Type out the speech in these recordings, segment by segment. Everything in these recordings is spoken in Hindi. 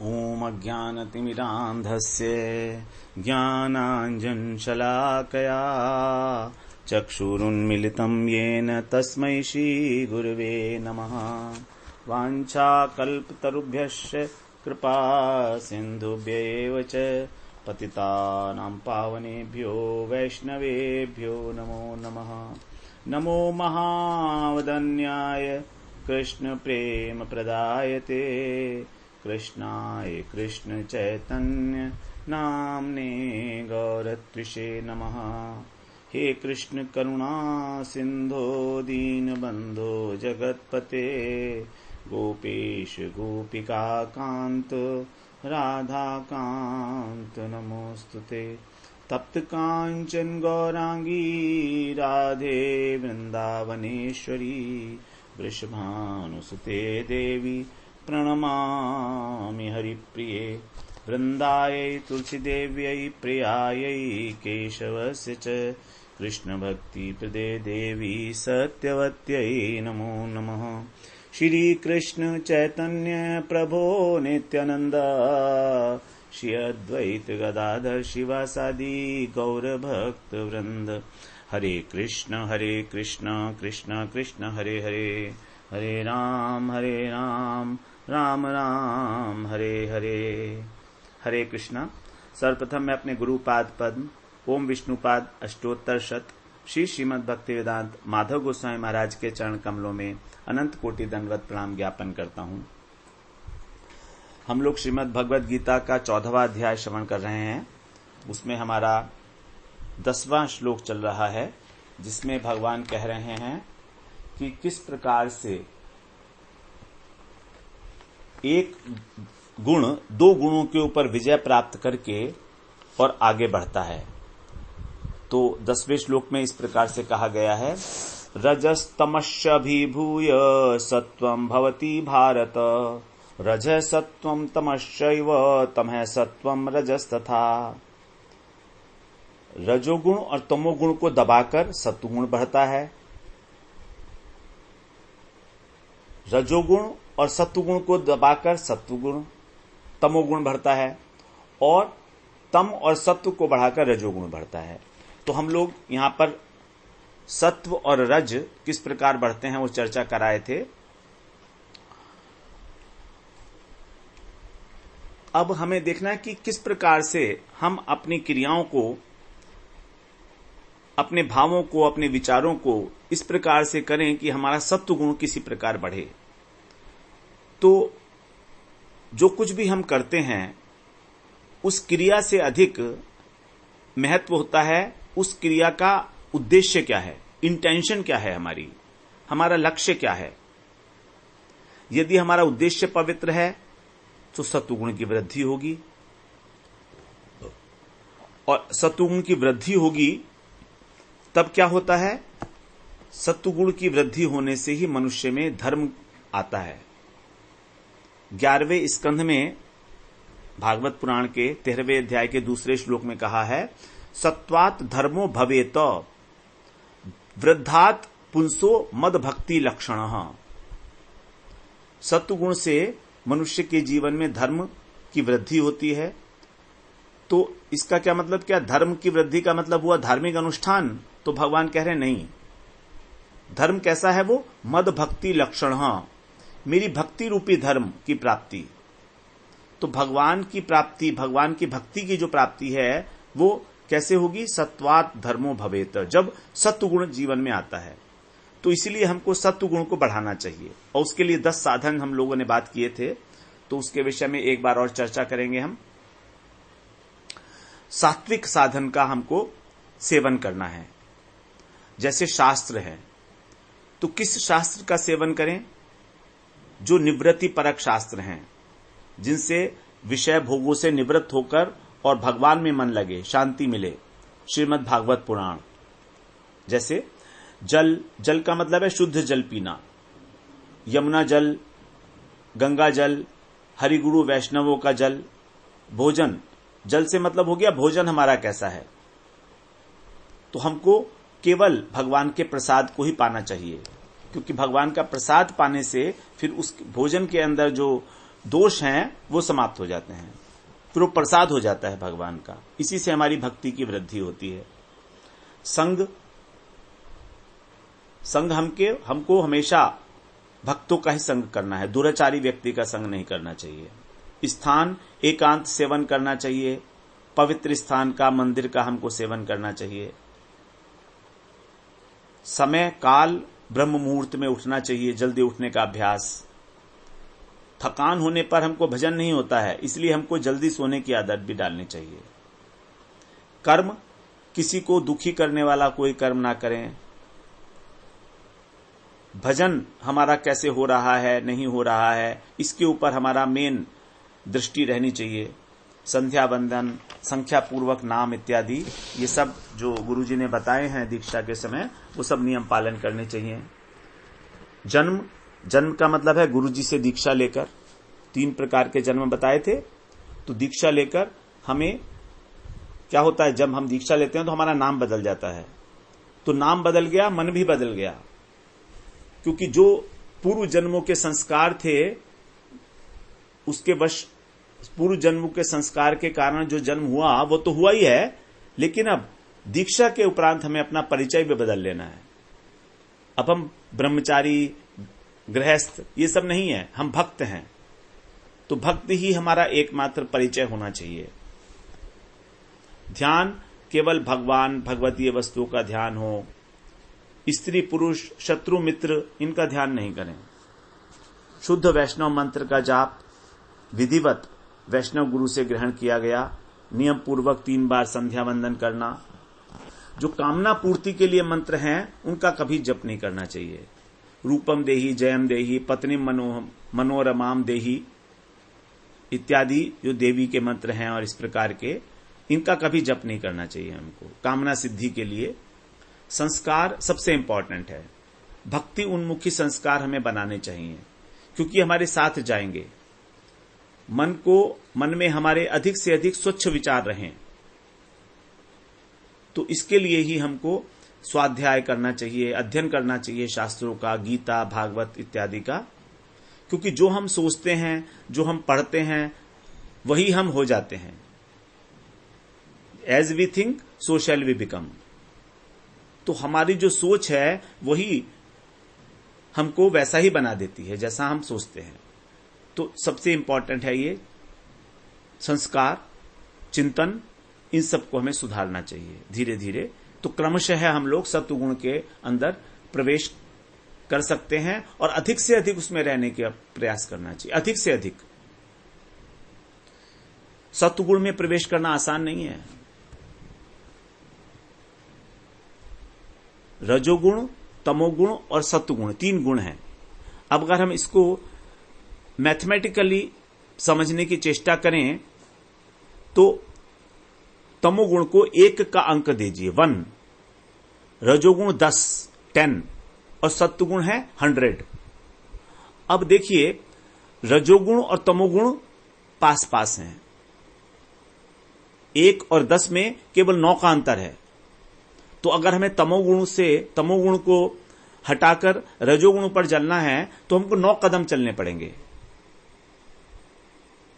ॐ अज्ञानतिमिरान्धस्य ज्ञानाञ्जनशलाकया चक्षुरुन्मिलितं येन तस्मै श्रीगुरवे नमः। वाञ्छाकल्पतरुभ्यश्च कृपा सिन्धुभ्यैव च पतितानां पावनेभ्यो वैष्णवेभ्यो नमो नमः। नमो महावदन्याय कृष्णप्रेमप्रदायते कृष्णाय कृष्णचैतन्य नाम्ने गौरत्विषे नमः। हे कृष्ण करुणा सिन्धो दीनबन्धो जगत्पते गोपेश गोपिका कान्त राधाकान्त नमोस्तुते। तप्त कांचन गौरांगी राधे वृंदावनेश्वरी वृषभानुसुते देवी प्रणमामि हरिप्रिये। वृंदायै तुलसीदेव्यै प्रियायै केशवस्य च कृष्णभक्तिप्रदे देवी सत्यवत्यै नमो नमः। श्री कृष्ण चैतन्य प्रभो नित्यानंद श्री अद्वैत गदाधर शिवासादि गौर भक्त वृंद। हरे कृष्ण कृष्ण कृष्ण हरे हरे, हरे राम राम राम हरे हरे। हरे कृष्णा। सर्वप्रथम मैं अपने गुरुपाद पद्म ओम विष्णुपाद अष्टोत्तर शत श्री श्रीमद् भक्तिवेदांत माधव गोस्वामी महाराज के चरण कमलों में अनंत कोटि दंडवत प्रणाम ज्ञापन करता हूँ। हम लोग श्रीमद् भगवद गीता का 14वां अध्याय श्रवण कर रहे हैं। उसमें हमारा 10वां श्लोक चल रहा है, जिसमें भगवान कह रहे हैं कि किस प्रकार से एक गुण दो गुणों के ऊपर विजय प्राप्त करके और आगे बढ़ता है। तो 10वें श्लोक में इस प्रकार से कहा गया है, रजस्तमश्चभिभूय सत्वं भवति भारत, रजः सत्वं तमश्चैव तमः सत्वं रजस्तथा। रजोगुण और तमोगुण को दबाकर सत्वगुण बढ़ता है, रजोगुण और सत्वगुण को दबाकर सत्वगुण तमोगुण बढ़ता है, और तम और सत्व को बढ़ाकर रजोगुण बढ़ता है। तो हम लोग यहां पर सत्व और रज किस प्रकार बढ़ते हैं वो चर्चा कराए थे। अब हमें देखना है कि किस प्रकार से हम अपनी क्रियाओं को, अपने भावों को, अपने विचारों को इस प्रकार से करें कि हमारा सत्व गुण किसी प्रकार बढ़े। तो जो कुछ भी हम करते हैं उस क्रिया से अधिक महत्व होता है उस क्रिया का उद्देश्य क्या है, इंटेंशन क्या है, हमारा लक्ष्य क्या है। यदि हमारा उद्देश्य पवित्र है तो सत्वगुण की वृद्धि होगी, और सत्वगुण की वृद्धि होगी तब क्या होता है, सत्वगुण की वृद्धि होने से ही मनुष्य में धर्म आता है। 11वें स्कंध में भागवत पुराण के 13वें अध्याय के 2 श्लोक में कहा है, सत्वात् धर्मो भवेत वृद्धात् पुंसो मद भक्ति लक्षणः। सत्वगुण से मनुष्य के जीवन में धर्म की वृद्धि होती है। तो इसका क्या मतलब, क्या धर्म की वृद्धि का मतलब हुआ धार्मिक अनुष्ठान? तो भगवान कह रहे नहीं। धर्म कैसा है वो? मद भक्ति लक्षण, मेरी भक्ति रूपी धर्म की प्राप्ति। तो भगवान की प्राप्ति, भगवान की भक्ति की जो प्राप्ति है वो कैसे होगी? सत्वात् धर्मो भवेत, जब सत्वगुण जीवन में आता है। तो इसीलिए हमको सत्वगुण को बढ़ाना चाहिए, और उसके लिए 10 साधन हम लोगों ने बात किए थे, तो उसके विषय में एक बार और चर्चा करेंगे हम। सात्विक साधन का हमको सेवन करना है। जैसे शास्त्र है, तो किस शास्त्र का सेवन करें? जो निवृत्ति परक शास्त्र हैं, जिनसे विषय भोगों से निवृत्त होकर और भगवान में मन लगे, शांति मिले। श्रीमद् भागवत पुराण। जैसे जल का मतलब है शुद्ध जल पीना, यमुना जल, गंगा जल, हरिगुरु वैष्णवों का जल। भोजन, जल से मतलब हो गया भोजन हमारा कैसा है। तो हमको केवल भगवान के प्रसाद को ही पाना चाहिए, क्योंकि भगवान का प्रसाद पाने से फिर उस भोजन के अंदर जो दोष हैं वो समाप्त हो जाते हैं, फिर वो प्रसाद हो जाता है भगवान का। इसी से हमारी भक्ति की वृद्धि होती है। संग हमको हमेशा भक्तों का ही संग करना है, दुराचारी व्यक्ति का संग नहीं करना चाहिए। स्थान एकांत सेवन करना चाहिए, पवित्र स्थान का, मंदिर का हमको सेवन करना चाहिए। समय काल ब्रह्म मुहूर्त में उठना चाहिए, जल्दी उठने का अभ्यास। थकान होने पर हमको भजन नहीं होता है, इसलिए हमको जल्दी सोने की आदत भी डालनी चाहिए। कर्म, किसी को दुखी करने वाला कोई कर्म ना करें। भजन हमारा कैसे हो रहा है, नहीं हो रहा है, इसके ऊपर हमारा मेन दृष्टि रहनी चाहिए। संध्या वंदन, संख्या पूर्वक नाम इत्यादि, ये सब जो गुरुजी ने बताए हैं दीक्षा के समय, वो सब नियम पालन करने चाहिए। जन्म का मतलब है गुरुजी से दीक्षा लेकर। 3 प्रकार के जन्म बताए थे। तो दीक्षा लेकर हमें क्या होता है, जब हम दीक्षा लेते हैं तो हमारा नाम बदल जाता है। तो नाम बदल गया, मन भी बदल गया, क्योंकि जो पूर्व जन्मों के संस्कार थे उसके वश, पूर्व जन्मों के संस्कार के कारण जो जन्म हुआ वो तो हुआ ही है, लेकिन अब दीक्षा के उपरांत हमें अपना परिचय भी बदल लेना है। अब हम ब्रह्मचारी, गृहस्थ ये सब नहीं है, हम भक्त हैं। तो भक्त ही हमारा एकमात्र परिचय होना चाहिए। ध्यान केवल भगवान भगवतीय वस्तुओं का ध्यान हो, स्त्री पुरुष शत्रु मित्र इनका ध्यान नहीं करें। शुद्ध वैष्णव मंत्र का जाप विधिवत वैष्णव गुरु से ग्रहण किया गया, नियम पूर्वक 3 बार संध्या वंदन करना। जो कामना पूर्ति के लिए मंत्र हैं उनका कभी जप नहीं करना चाहिए। रूपम देही, जयम देही, पत्नी मनोरमाम देही इत्यादि जो देवी के मंत्र हैं और इस प्रकार के, इनका कभी जप नहीं करना चाहिए हमको कामना सिद्धि के लिए। संस्कार सबसे इंपॉर्टेंट है। भक्ति उन्मुखी संस्कार हमें बनाने चाहिए, क्योंकि हमारे साथ जाएंगे। मन में हमारे अधिक से अधिक स्वच्छ विचार रहें। तो इसके लिए ही हमको स्वाध्याय करना चाहिए, अध्ययन करना चाहिए शास्त्रों का, गीता भागवत इत्यादि का। क्योंकि जो हम सोचते हैं, जो हम पढ़ते हैं, वही हम हो जाते हैं। As we think so shall we become. तो हमारी जो सोच है वही हमको वैसा ही बना देती है जैसा हम सोचते हैं। तो सबसे इंपॉर्टेंट है ये संस्कार, चिंतन, इन सबको हमें सुधारना चाहिए धीरे धीरे। तो क्रमशः हम लोग सत्वगुण के अंदर प्रवेश कर सकते हैं और अधिक से अधिक उसमें रहने का प्रयास करना चाहिए। अधिक से अधिक सत्वगुण में प्रवेश करना आसान नहीं है। रजोगुण, तमोगुण और सत्वगुण 3 गुण हैं। अब अगर हम इसको मैथमेटिकली समझने की चेष्टा करें तो तमोगुण को 1 का अंक दीजिए 1, रजोगुण 10 और सत्वगुण है 100। अब देखिए रजोगुण और तमोगुण पास पास हैं, 1 और 10 में केवल 9 का अंतर है। तो अगर हमें तमोगुण को हटाकर रजोगुण पर चलना है तो हमको 9 कदम चलने पड़ेंगे।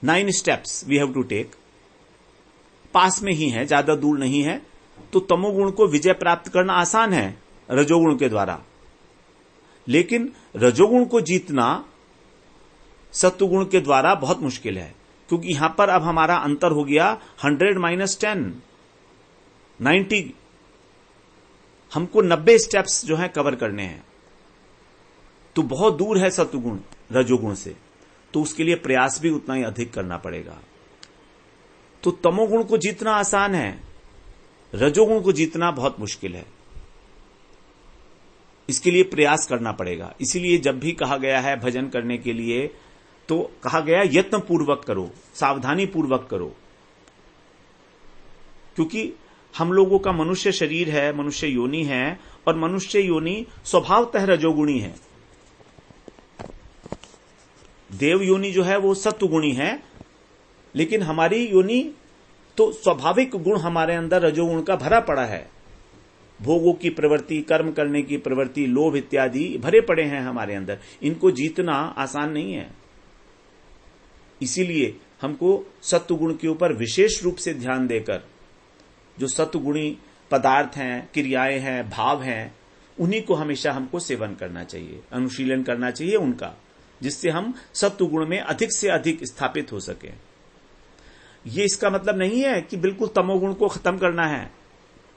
9 steps we have to take. पास में ही है, ज्यादा दूर नहीं है। तो तमोगुण को विजय प्राप्त करना आसान है रजोगुण के द्वारा, लेकिन रजोगुण को जीतना सत्वगुण के द्वारा बहुत मुश्किल है। क्योंकि यहां पर अब हमारा अंतर हो गया 100 - 10, 90। हमको 90 स्टेप्स जो है कवर करने हैं। तो बहुत दूर है सत्वगुण रजोगुण से, तो उसके लिए प्रयास भी उतना ही अधिक करना पड़ेगा। तो तमोगुण को जीतना आसान है, रजोगुण को जीतना बहुत मुश्किल है। इसके लिए प्रयास करना पड़ेगा। इसीलिए जब भी कहा गया है भजन करने के लिए तो कहा गया यत्न पूर्वक करो, सावधानी पूर्वक करो। क्योंकि हम लोगों का मनुष्य शरीर है, मनुष्य योनि है, और मनुष्य योनि स्वभावतः रजोगुणी है। देव योनि जो है वो सत्वगुणी है, लेकिन हमारी योनि तो स्वाभाविक गुण हमारे अंदर रजोगुण का भरा पड़ा है। भोगों की प्रवृत्ति, कर्म करने की प्रवृत्ति, लोभ इत्यादि भरे पड़े हैं हमारे अंदर। इनको जीतना आसान नहीं है। इसीलिए हमको सत्वगुण के ऊपर विशेष रूप से ध्यान देकर जो सत्वगुणी पदार्थ हैं, क्रियाएं हैं, भाव हैं, उन्हीं को हमेशा हमको सेवन करना चाहिए, अनुशीलन करना चाहिए उनका, जिससे हम सत्वगुण में अधिक से अधिक स्थापित हो सके। ये इसका मतलब नहीं है कि बिल्कुल तमोगुण को खत्म करना है।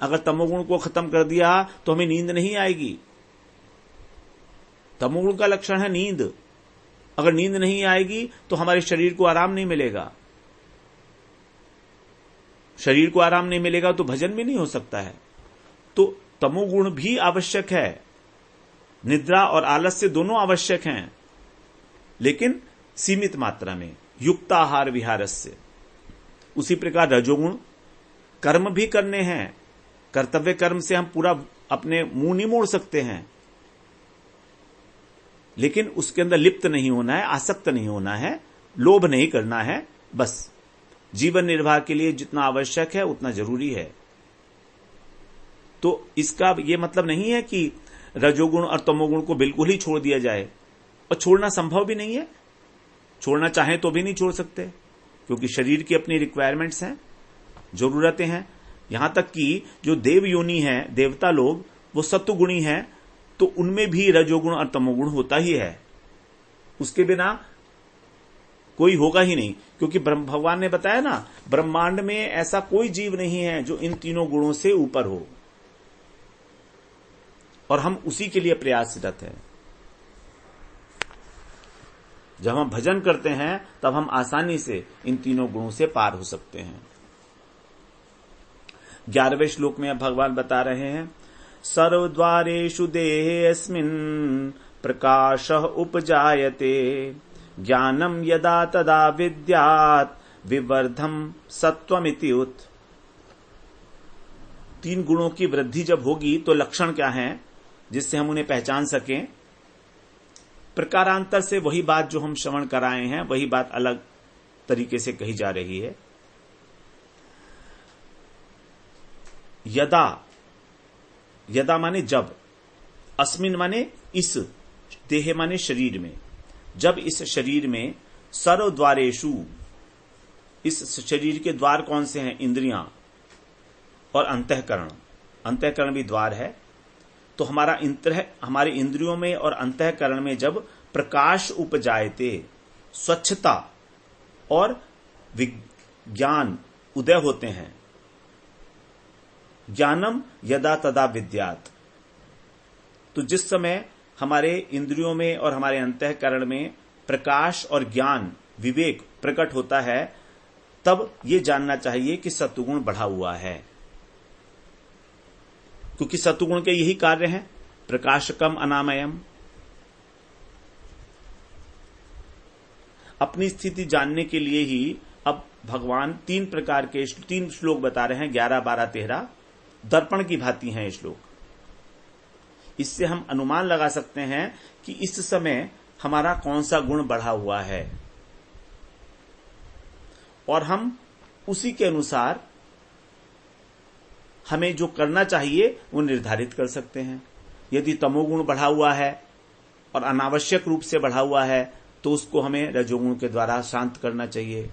अगर तमोगुण को खत्म कर दिया तो हमें नींद नहीं आएगी। तमोगुण का लक्षण है नींद। अगर नींद नहीं आएगी तो हमारे शरीर को आराम नहीं मिलेगा। शरीर को आराम नहीं मिलेगा तो भजन भी नहीं हो सकता है। तो तमोगुण भी आवश्यक है, निद्रा और आलस्य दोनों आवश्यक हैं, लेकिन सीमित मात्रा में, युक्ताहार विहारस्य। उसी प्रकार रजोगुण कर्म भी करने हैं, कर्तव्य कर्म से हम पूरा अपने मुंह नहीं मोड़ सकते हैं, लेकिन उसके अंदर लिप्त नहीं होना है, आसक्त नहीं होना है, लोभ नहीं करना है। बस जीवन निर्वाह के लिए जितना आवश्यक है उतना जरूरी है। तो इसका यह मतलब नहीं है कि रजोगुण और तमोगुण को बिल्कुल ही छोड़ दिया जाए, और छोड़ना संभव भी नहीं है। छोड़ना चाहें तो भी नहीं छोड़ सकते, क्योंकि शरीर की अपनी रिक्वायरमेंट्स हैं, जरूरतें हैं। यहां तक कि जो देव योनि है, देवता लोग, वो सत्वगुणी हैं, तो उनमें भी रजोगुण और तमोगुण होता ही है। उसके बिना कोई होगा ही नहीं, क्योंकि भगवान ने बताया ना, ब्रह्मांड में ऐसा कोई जीव नहीं है जो इन तीनों गुणों से ऊपर हो, और हम उसी के लिए प्रयासरत हैं। जब हम भजन करते हैं तब हम आसानी से इन तीनों गुणों से पार हो सकते हैं। 11वें श्लोक में अब भगवान बता रहे हैं, सर्वद्वारेषु देहेऽस्मिन् प्रकाशः उपजायते ज्ञानं यदा तदा विद्यात् विवर्धम सत्वमिति उत। तीन गुणों की वृद्धि जब होगी तो लक्षण क्या है जिससे हम उन्हें पहचान सकें? प्रकारांतर से वही बात जो हम श्रवण कराए हैं, वही बात अलग तरीके से कही जा रही है। यदा, यदा माने जब, अस्मिन माने इस, देह माने शरीर में, जब इस शरीर में, सर्वद्वारेषु, इस शरीर के द्वार कौन से हैं? इंद्रियां और अंतःकरण। अंतःकरण भी द्वार है। तो हमारे इंद्रियों में और अंतःकरण में जब प्रकाश उपजायते, स्वच्छता और विज्ञान उदय होते हैं, ज्ञानम यदा तदा विद्यात्, तो जिस समय हमारे इंद्रियों में और हमारे अंतःकरण में प्रकाश और ज्ञान, विवेक प्रकट होता है, तब ये जानना चाहिए कि सत्वगुण बढ़ा हुआ है। क्योंकि सत्वगुण के यही कार्य हैं, प्रकाशकम अनामयम। अपनी स्थिति जानने के लिए ही अब भगवान तीन प्रकार के तीन श्लोक बता रहे हैं, 11, 12, 13, दर्पण की भांति हैं ये श्लोक। इससे हम अनुमान लगा सकते हैं कि इस समय हमारा कौन सा गुण बढ़ा हुआ है, और हम उसी के अनुसार हमें जो करना चाहिए वो निर्धारित कर सकते हैं। यदि तमोगुण बढ़ा हुआ है और अनावश्यक रूप से बढ़ा हुआ है तो उसको हमें रजोगुण के द्वारा शांत करना चाहिए।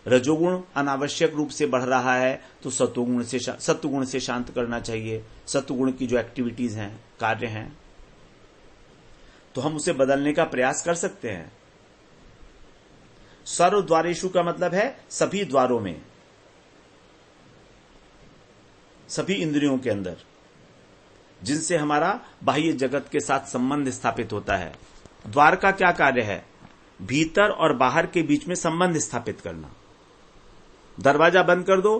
रजोगुण अनावश्यक रूप से बढ़ रहा है तो सत्वगुण से शांत करना चाहिए। सत्वगुण की जो एक्टिविटीज हैं, कार्य हैं, तो हम उसे बदलने का प्रयास कर सकते हैं। सर्व द्वारेषु का मतलब है सभी द्वारों में, सभी इंद्रियों के अंदर, जिनसे हमारा बाह्य जगत के साथ संबंध स्थापित होता है। द्वार का क्या कार्य है? भीतर और बाहर के बीच में संबंध स्थापित करना। दरवाजा बंद कर दो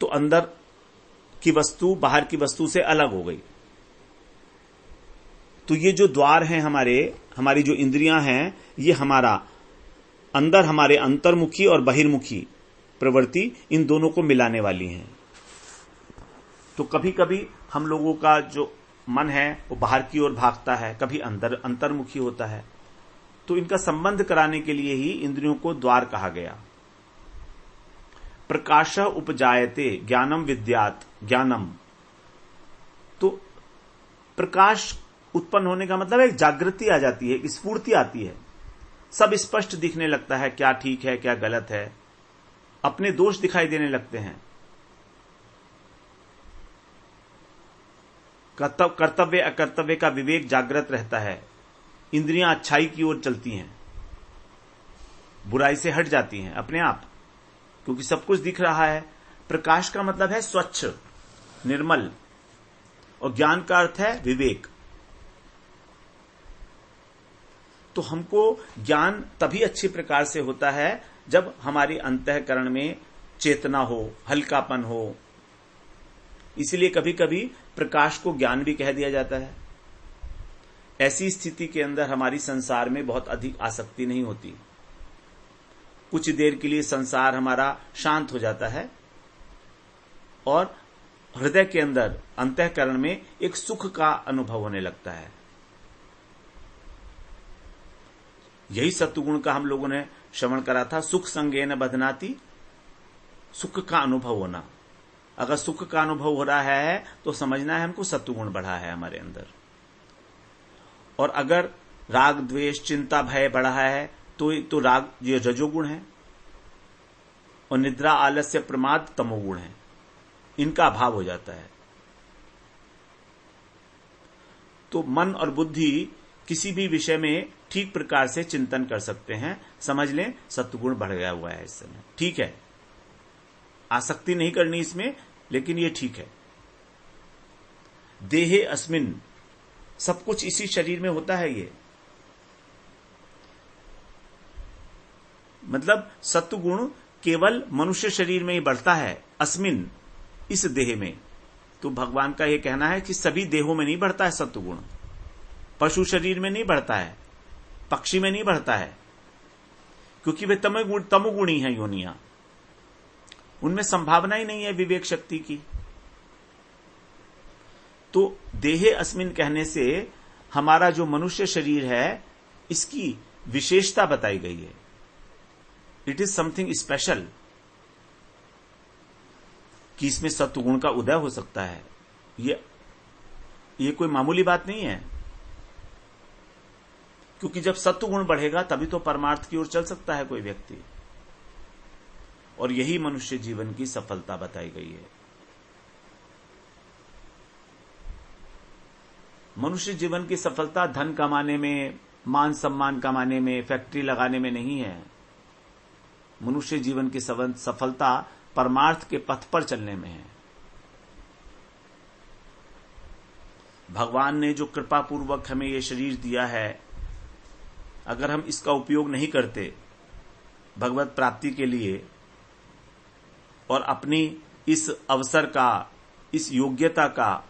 तो अंदर की वस्तु बाहर की वस्तु से अलग हो गई। तो ये जो द्वार हैं हमारी जो इंद्रियां हैं, ये हमारा अंदर हमारे अंतर्मुखी और बहिर्मुखी प्रवृत्ति, इन दोनों को मिलाने वाली हैं। तो कभी कभी हम लोगों का जो मन है वो बाहर की ओर भागता है, कभी अंतर्मुखी होता है। तो इनका संबंध कराने के लिए ही इंद्रियों को द्वार कहा गया। प्रकाश उपजायते ज्ञानम विद्यात्, ज्ञानम, तो प्रकाश उत्पन्न होने का मतलब एक जागृति आ जाती है, एक स्फूर्ति आती है। सब स्पष्ट दिखने लगता है, क्या ठीक है क्या गलत है, अपने दोष दिखाई देने लगते हैं। कर्तव्य अकर्तव्य का विवेक जागृत रहता है, इंद्रियां अच्छाई की ओर चलती हैं, बुराई से हट जाती हैं अपने आप, क्योंकि सब कुछ दिख रहा है। प्रकाश का मतलब है स्वच्छ, निर्मल, और ज्ञान का अर्थ है विवेक। तो हमको ज्ञान तभी अच्छी प्रकार से होता है जब हमारी अंतःकरण में चेतना हो, हल्कापन हो। इसलिए कभी कभी प्रकाश को ज्ञान भी कह दिया जाता है। ऐसी स्थिति के अंदर हमारी संसार में बहुत अधिक आसक्ति नहीं होती। कुछ देर के लिए संसार हमारा शांत हो जाता है और हृदय के अंदर, अंतःकरण में एक सुख का अनुभव होने लगता है। यही सत्वगुण का हम लोगों ने श्रवण करा था, सुख संगेन बधनाति, सुख का अनुभव होना। अगर सुख का अनुभव हो रहा है तो समझना है हमको सत्वगुण बढ़ा है हमारे अंदर। और अगर राग द्वेष चिंता भय बढ़ा है तो राग ये रजोगुण है, और निद्रा आलस्य प्रमाद तमोगुण है, इनका अभाव हो जाता है। तो मन और बुद्धि किसी भी विषय में ठीक प्रकार से चिंतन कर सकते हैं। समझ लें सत्वगुण बढ़ गया हुआ है इस समय, ठीक है, आसक्ति नहीं करनी इसमें, लेकिन ये ठीक है। देहे अस्मिन, सब कुछ इसी शरीर में होता है। ये मतलब सत्वगुण केवल मनुष्य शरीर में ही बढ़ता है, अस्मिन, इस देह में। तो भगवान का यह कहना है कि सभी देहों में नहीं बढ़ता है सत्वगुण। पशु शरीर में नहीं बढ़ता है, पक्षी में नहीं बढ़ता है, क्योंकि वे तमोगुणी हैं योनियां, उनमें संभावना ही नहीं है विवेक शक्ति की। तो देहे अस्मिन कहने से हमारा जो मनुष्य शरीर है, इसकी विशेषता बताई गई है। इट इज समथिंग स्पेशल, कि इसमें सत्वगुण का उदय हो सकता है। ये कोई मामूली बात नहीं है, क्योंकि जब सत्वगुण बढ़ेगा तभी तो परमार्थ की ओर चल सकता है कोई व्यक्ति। और यही मनुष्य जीवन की सफलता बताई गई है। मनुष्य जीवन की सफलता धन कमाने में, मान सम्मान कमाने में, फैक्ट्री लगाने में नहीं है। मनुष्य जीवन की सफलता परमार्थ के पथ पर चलने में है। भगवान ने जो कृपा पूर्वक हमें ये शरीर दिया है, अगर हम इसका उपयोग नहीं करते भगवत प्राप्ति के लिए, और अपनी इस अवसर का, इस योग्यता का,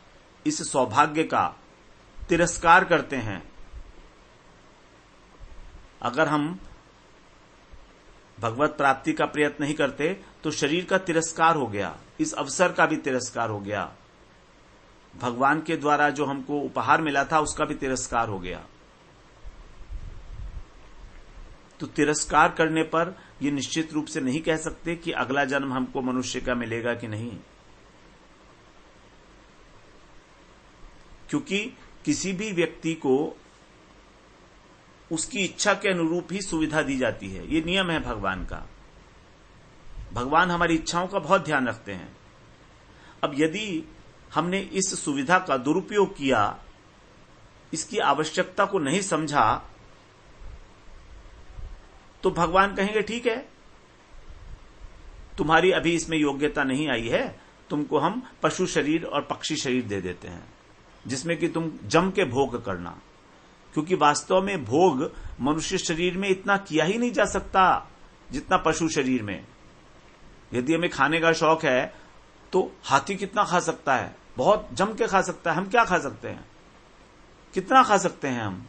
इस सौभाग्य का तिरस्कार करते हैं, अगर हम भगवत प्राप्ति का प्रयत्न नहीं करते तो शरीर का तिरस्कार हो गया, इस अवसर का भी तिरस्कार हो गया, भगवान के द्वारा जो हमको उपहार मिला था उसका भी तिरस्कार हो गया। तो तिरस्कार करने पर यह निश्चित रूप से नहीं कह सकते कि अगला जन्म हमको मनुष्य का मिलेगा कि नहीं, क्योंकि किसी भी व्यक्ति को उसकी इच्छा के अनुरूप ही सुविधा दी जाती है। ये नियम है भगवान का। भगवान हमारी इच्छाओं का बहुत ध्यान रखते हैं। अब यदि हमने इस सुविधा का दुरुपयोग किया, इसकी आवश्यकता को नहीं समझा, तो भगवान कहेंगे ठीक है, तुम्हारी अभी इसमें योग्यता नहीं आई है, तुमको हम पशु शरीर और पक्षी शरीर दे देते हैं, जिसमें कि तुम जम के भोग करना। क्योंकि वास्तव में भोग मनुष्य शरीर में इतना किया ही नहीं जा सकता जितना पशु शरीर में। यदि हमें खाने का शौक है तो हाथी कितना खा सकता है, बहुत जम के खा सकता है। हम क्या खा सकते हैं, कितना खा सकते हैं हम?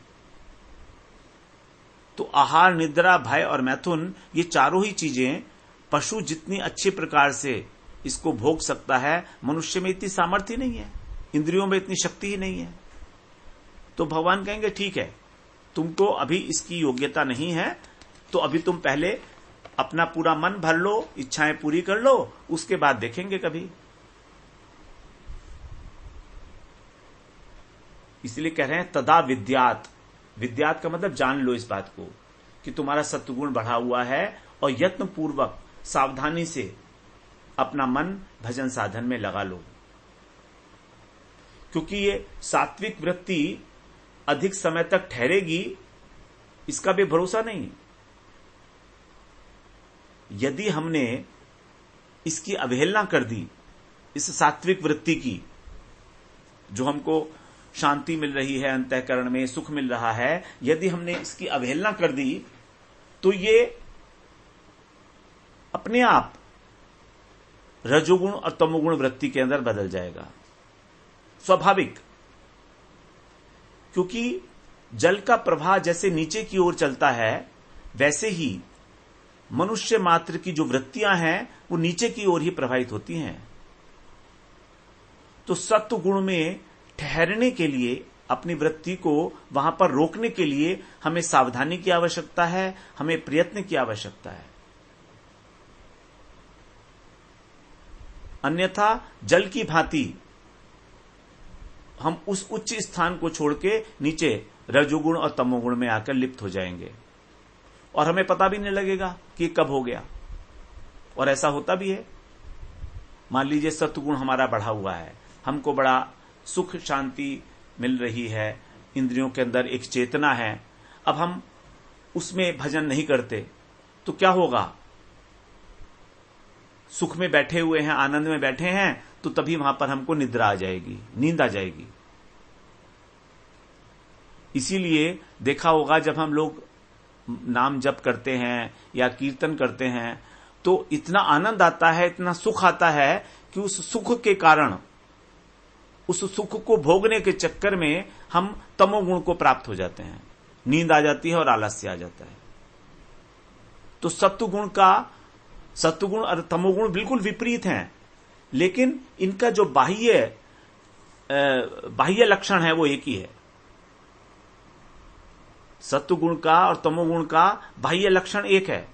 तो आहार, निद्रा, भय और मैथुन, ये चारों ही चीजें पशु जितनी अच्छे प्रकार से इसको भोग सकता है, मनुष्य में इतनी सामर्थ्य नहीं है, इंद्रियों में इतनी शक्ति ही नहीं है। तो भगवान कहेंगे ठीक है, तुमको अभी इसकी योग्यता नहीं है, तो अभी तुम पहले अपना पूरा मन भर लो, इच्छाएं पूरी कर लो, उसके बाद देखेंगे कभी। इसलिए कह रहे हैं तदा विद्यात। विद्यात का मतलब जान लो इस बात को कि तुम्हारा सत्वगुण बढ़ा हुआ है और यत्न पूर्वक सावधानी से अपना मन भजन साधन में लगा लो, क्योंकि ये सात्विक वृत्ति अधिक समय तक ठहरेगी इसका भी भरोसा नहीं। यदि हमने इसकी अवहेलना कर दी, इस सात्विक वृत्ति की, जो हमको शांति मिल रही है, अंतःकरण में सुख मिल रहा है, यदि हमने इसकी अवहेलना कर दी तो ये अपने आप रजोगुण और तमोगुण वृत्ति के अंदर बदल जाएगा, स्वाभाविक। क्योंकि जल का प्रवाह जैसे नीचे की ओर चलता है, वैसे ही मनुष्य मात्र की जो वृत्तियां हैं वो नीचे की ओर ही प्रवाहित होती हैं। तो सत्व गुण में ठहरने के लिए, अपनी वृत्ति को वहां पर रोकने के लिए हमें सावधानी की आवश्यकता है, हमें प्रयत्न की आवश्यकता है। अन्यथा जल की भांति हम उस उच्च स्थान को छोड़ के नीचे रजोगुण और तमोगुण में आकर लिप्त हो जाएंगे और हमें पता भी नहीं लगेगा कि कब हो गया। और ऐसा होता भी है। मान लीजिए सत्वगुण हमारा बढ़ा हुआ है, हमको बड़ा सुख शांति मिल रही है, इंद्रियों के अंदर एक चेतना है, अब हम उसमें भजन नहीं करते तो क्या होगा? सुख में बैठे हुए हैं, आनंद में बैठे हैं, तो तभी वहां पर हमको निद्रा आ जाएगी, नींद आ जाएगी। इसीलिए देखा होगा जब हम लोग नाम जप करते हैं या कीर्तन करते हैं तो इतना आनंद आता है, इतना सुख आता है कि उस सुख के कारण, उस सुख को भोगने के चक्कर में हम तमोगुण को प्राप्त हो जाते हैं, नींद आ जाती है और आलस्य आ जाता है। तो सत्वगुण और तमोगुण बिल्कुल विपरीत हैं, लेकिन इनका जो बाह्य लक्षण है वो एक ही है। सत्वगुण का और तमोगुण का बाह्य लक्षण एक है,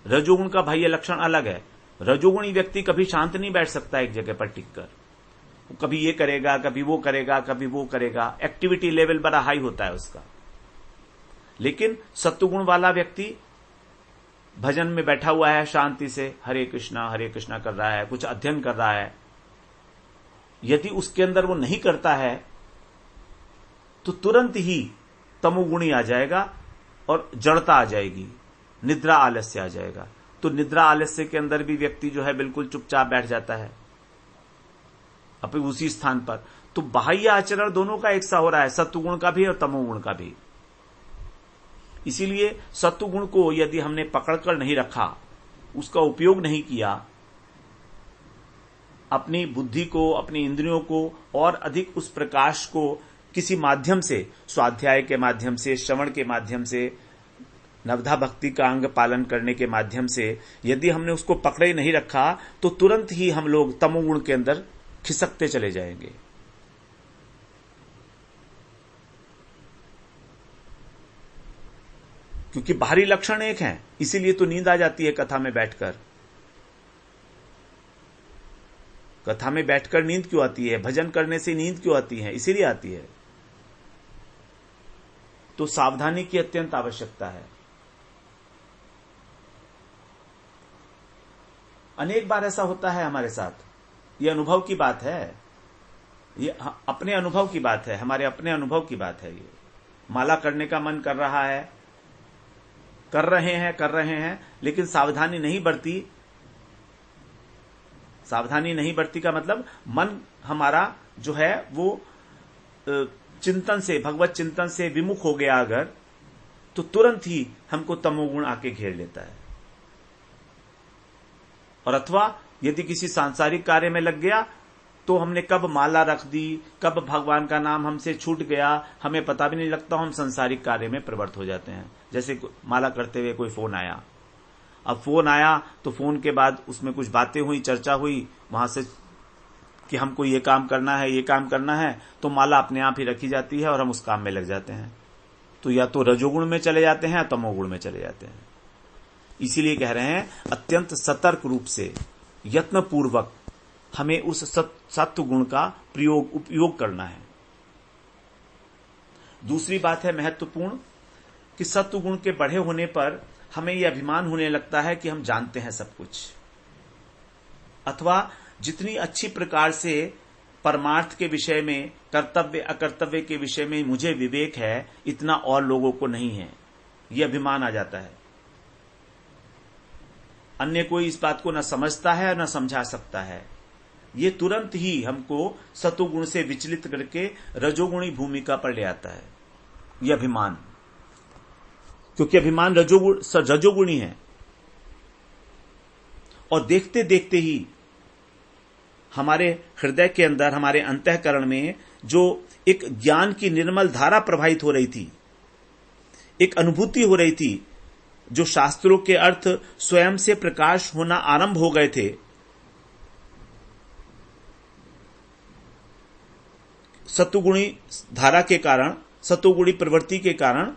रजोगुण का बाह्य लक्षण अलग है। रजोगुणी व्यक्ति कभी शांत नहीं बैठ सकता एक जगह पर टिककर, कभी ये करेगा, कभी वो करेगा, कभी वो करेगा, एक्टिविटी लेवल बड़ा हाई होता है उसका। लेकिन सत्वगुण वाला व्यक्ति भजन में बैठा हुआ है, शांति से हरे कृष्णा कर रहा है, कुछ अध्ययन कर रहा है। यदि उसके अंदर वो नहीं करता है तो तुरंत ही तमोगुणी आ जाएगा और जड़ता आ जाएगी, निद्रा आलस्य आ जाएगा। तो निद्रा आलस्य के अंदर भी व्यक्ति जो है बिल्कुल चुपचाप बैठ जाता है अपने उसी स्थान पर। तो बाह्य आचरण दोनों का एक सा हो रहा है, सत्वगुण का भी और तमोगुण का भी। इसीलिए सत्वगुण को यदि हमने पकड़कर नहीं रखा, उसका उपयोग नहीं किया, अपनी बुद्धि को, अपनी इंद्रियों को और अधिक उस प्रकाश को किसी माध्यम से, स्वाध्याय के माध्यम से, श्रवण के माध्यम से, नवधा भक्ति का अंग पालन करने के माध्यम से यदि हमने उसको पकड़े नहीं रखा तो तुरंत ही हम लोग तमोगुण के अंदर खिसकते चले जाएंगे। क्योंकि बाहरी लक्षण एक हैं, इसीलिए तो नींद आ जाती है कथा में बैठकर। कथा में बैठकर नींद क्यों आती है? भजन करने से नींद क्यों आती है? इसीलिए आती है। तो सावधानी की अत्यंत आवश्यकता है। अनेक बार ऐसा होता है हमारे साथ, ये अनुभव की बात है, ये अपने अनुभव की बात है, हमारे अपने अनुभव की बात है। ये माला करने का मन कर रहा है, कर रहे हैं, लेकिन सावधानी नहीं बरती। सावधानी नहीं बरती का मतलब मन हमारा जो है वो चिंतन से, भगवत चिंतन से विमुख हो गया अगर, तो तुरंत ही हमको तमोगुण आके घेर लेता है। और अथवा यदि किसी सांसारिक कार्य में लग गया तो हमने कब माला रख दी, कब भगवान का नाम हमसे छूट गया, हमें पता भी नहीं लगता, हम सांसारिक कार्य में प्रवृत्त हो जाते हैं। जैसे माला करते हुए कोई फोन आया, अब फोन आया तो फोन के बाद उसमें कुछ बातें हुई, चर्चा हुई वहां से कि हमको ये काम करना है, ये काम करना है, तो माला अपने आप ही रखी जाती है और हम उस काम में लग जाते हैं। तो या तो रजोगुण में चले जाते हैं या तमोगुण में चले जाते हैं। इसीलिए कह रहे हैं अत्यंत सतर्क रूप से, यत्न पूर्वक हमें उस सत्व गुण का उपयोग करना है। दूसरी बात है महत्वपूर्ण कि सत्व गुण के बढ़े होने पर हमें यह अभिमान होने लगता है कि हम जानते हैं सब कुछ, अथवा जितनी अच्छी प्रकार से परमार्थ के विषय में, कर्तव्य अकर्तव्य के विषय में मुझे विवेक है, इतना और लोगों को नहीं है, यह अभिमान आ जाता है। अन्य कोई इस बात को न समझता है और न समझा सकता है। ये तुरंत ही हमको सतोगुण से विचलित करके रजोगुणी भूमिका पर ले आता है, यह अभिमान, क्योंकि अभिमान रजोगुणी है। और देखते देखते ही हमारे हृदय के अंदर, हमारे अंतःकरण में जो एक ज्ञान की निर्मल धारा प्रवाहित हो रही थी, एक अनुभूति हो रही थी, जो शास्त्रों के अर्थ स्वयं से प्रकाश होना आरंभ हो गए थे, सतोगुणी धारा के कारण, सतोगुणी प्रवृत्ति के कारण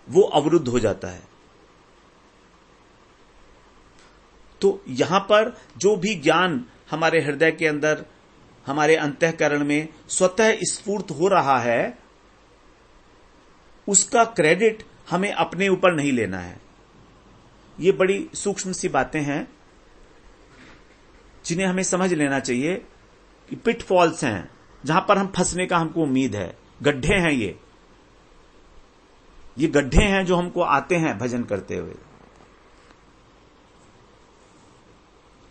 वो अवरुद्ध हो जाता है। तो यहां पर जो भी ज्ञान हमारे हृदय के अंदर, हमारे अंतःकरण में स्वतः स्फूर्त हो रहा है, उसका क्रेडिट हमें अपने ऊपर नहीं लेना है। ये बड़ी सूक्ष्म सी बातें हैं जिन्हें हमें समझ लेना चाहिए कि पिटफॉल्स हैं जहां पर हम फंसने का हमको उम्मीद है, गड्ढे हैं ये गड्ढे हैं जो हमको आते हैं भजन करते हुए।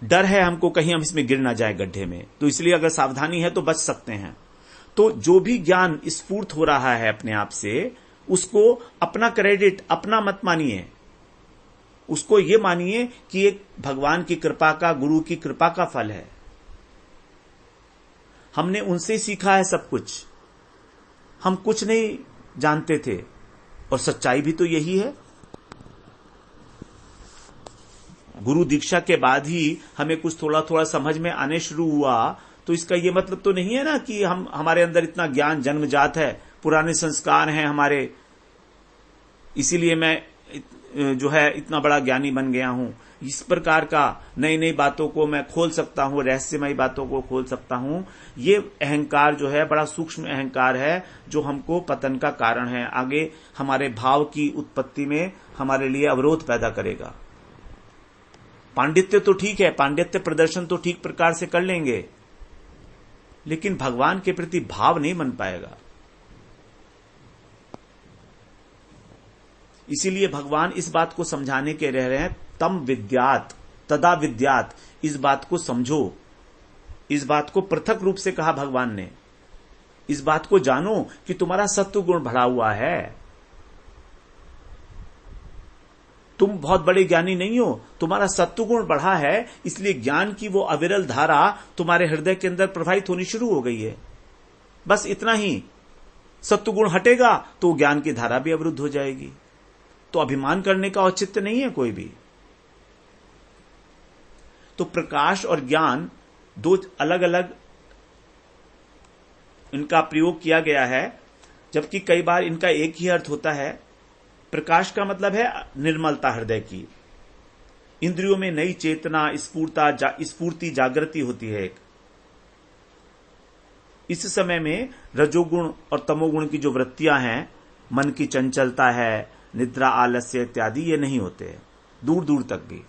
डर है हमको कहीं हम इसमें गिर ना जाए गड्ढे में, तो इसलिए अगर सावधानी है तो बच सकते हैं। तो जो भी ज्ञान स्फूर्त हो रहा है अपने आप से, उसको अपना क्रेडिट, अपना मत मानिए, उसको ये मानिए कि एक भगवान की कृपा का, गुरु की कृपा का फल है। हमने उनसे सीखा है सब कुछ, हम कुछ नहीं जानते थे, और सच्चाई भी तो यही है। गुरु दीक्षा के बाद ही हमें कुछ थोड़ा थोड़ा समझ में आने शुरू हुआ, तो इसका यह मतलब तो नहीं है ना कि हमारे अंदर इतना ज्ञान जन्मजात है, पुराने संस्कार हैं हमारे, इसीलिए मैं जो है इतना बड़ा ज्ञानी बन गया हूं। इस प्रकार का नई नई बातों को मैं खोल सकता हूं, रहस्यमयी बातों को खोल सकता हूं। ये अहंकार जो है बड़ा सूक्ष्म अहंकार है, जो हमको पतन का कारण है, आगे हमारे भाव की उत्पत्ति में हमारे लिए अवरोध पैदा करेगा। पांडित्य तो ठीक है, पांडित्य प्रदर्शन तो ठीक प्रकार से कर लेंगे, लेकिन भगवान के प्रति भाव नहीं बन पाएगा। इसीलिए भगवान इस बात को समझाने के रह रहे हैं, तम विद्यात तदा विद्यात, इस बात को समझो, इस बात को पृथक रूप से कहा भगवान ने। इस बात को जानो कि तुम्हारा सत्व गुण बढ़ा हुआ है, तुम बहुत बड़े ज्ञानी नहीं हो, तुम्हारा सत्व गुण बढ़ा है, इसलिए ज्ञान की वो अविरल धारा तुम्हारे हृदय के अंदर प्रवाहित होनी शुरू हो गई है। बस इतना ही। सत्व गुण हटेगा तो ज्ञान की धारा भी अवरुद्ध हो जाएगी। तो अभिमान करने का औचित्य नहीं है कोई भी। तो प्रकाश और ज्ञान दो अलग अलग इनका प्रयोग किया गया है, जबकि कई बार इनका एक ही अर्थ होता है। प्रकाश का मतलब है निर्मलता हृदय की, इंद्रियों में नई चेतना, स्फूर्ति, जागृति होती है एक। इस समय में रजोगुण और तमोगुण की जो वृत्तियां हैं, मन की चंचलता है, निद्रा, आलस्य इत्यादि, ये नहीं होते दूर दूर तक भी।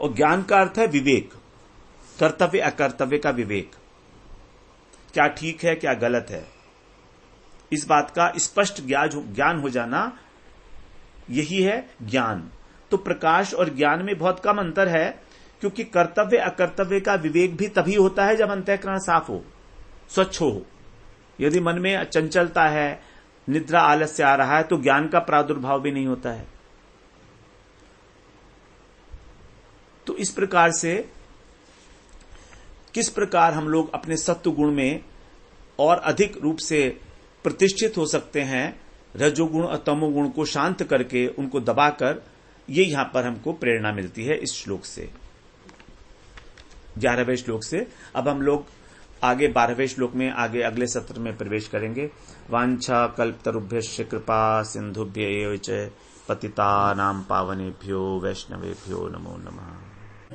और ज्ञान का अर्थ है विवेक, कर्तव्य अकर्तव्य का विवेक, क्या ठीक है क्या गलत है, इस बात का स्पष्ट ज्ञान हो जाना, यही है ज्ञान। तो प्रकाश और ज्ञान में बहुत कम अंतर है, क्योंकि कर्तव्य अकर्तव्य का विवेक भी तभी होता है जब अंतःकरण साफ हो, स्वच्छ हो। यदि मन में चंचलता है, निद्रा, आलस्य आ रहा है, तो ज्ञान का प्रादुर्भाव भी नहीं होता है। तो इस प्रकार से किस प्रकार हम लोग अपने सत्व गुण में और अधिक रूप से प्रतिष्ठित हो सकते हैं, रजोगुण और तमोगुण को शांत करके, उनको दबाकर, ये यहां पर हमको प्रेरणा मिलती है इस श्लोक से, 11वें श्लोक से। अब हम लोग आगे 12वें श्लोक में आगे अगले सत्र में प्रवेश करेंगे। वांछा कल्पतरुभ्यश्च कृपा सिंधुभ्य एव च पतितानां पावनेभ्यो वैष्णवेभ्यो नमो नमः।